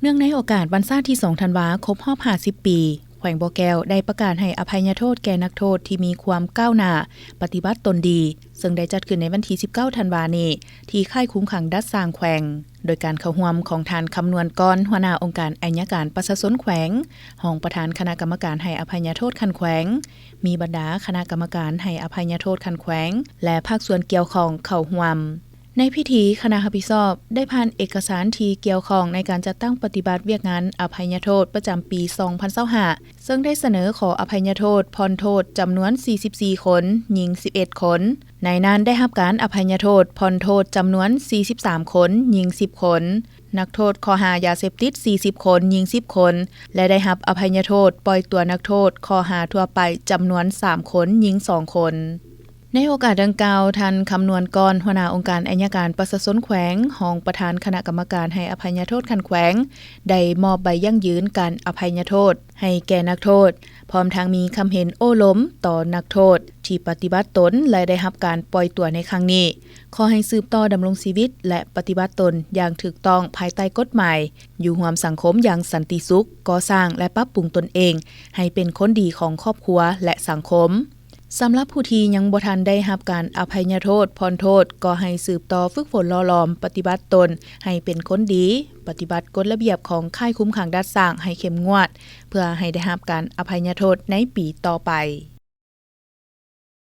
เนื่องในโอกาสวันชาติที่2ธันวาคมครบรอบ50 ปีแขวงบ่อแก้วได้ประกาศให้อภัยโทษแก่นักโทษที่มีความก้าวหน้าปฏิบัติตนดีซึ่งได้จัดขึ้นในวันที่19ธันวาคมนี้ที่ค่ายคุมขังดัดสร้างแขวงโดยการเข้าร่วมของท่านคำนวณกรหัวหน้าองค์การอัยการประชาชนแขวงรองประธานคณะกรรมการให้อภัยโทษคันแขวงมีบรรดาคณะกรรมการให้อภัยโทษคันแขวงและภาคส่วนเกี่ยวข้องเข้าร่วมในพิธีคณะรับผิดชอบได้ผ่านเอกสารที่เกี่ยวข้องในการจัดตั้งปฏิบัติเวียกงานอภัยโทษประจำปี 2025ซึ่งได้เสนอขออภัยโทษผ่อนโทษจำนวน 44 คนหญิง 11 คนในนั้นได้รับการอภัยโทษผ่อนโทษจำนวน 43 คนหญิง 10 คนนักโทษข้อหายาเสพติด 40 คนหญิง 10 คนและได้รับอภัยโทษปล่อยตัวนักโทษข้อหาทั่วไปจำนวน 3 คนหญิง 2 คนในโอกาสดังกล่าวท่านคำนวณกรหัวหน้าองค์การอัยการประชาชนแขวงรองประธานคณะกรรมการให้อภัยโทษคันแขวงได้มอบใบยั่งยืนการอภัยโทษให้แก่นักโทษพร้อมทั้งมีคำเห็นโอ้ล้มต่อนักโทษที่ปฏิบัติตนและได้รับการปล่อยตัวในครั้งนี้ขอให้สืบต่อดำรงชีวิตและปฏิบัติตนอย่างถูกต้องภายใต้กฎหมายอยู่ร่วมสังคมอย่างสันติสุขก่อสร้างและปรับปรุงตนเองให้เป็นคนดีของครอบครัวและสังคมสำหรับผู้ที่ยังบ่ทันได้รับการอภัยโทษผ่อนโทษก็ให้สืบต่อฝึกฝนหล่อหลอมปฏิบัติตนให้เป็นคนดีปฏิบัติกฎระเบียบของค่ายคุ้มขังดัดสร้างให้เข้มงวดเพื่อให้ได้รับการอภัยโทษในปีต่อไป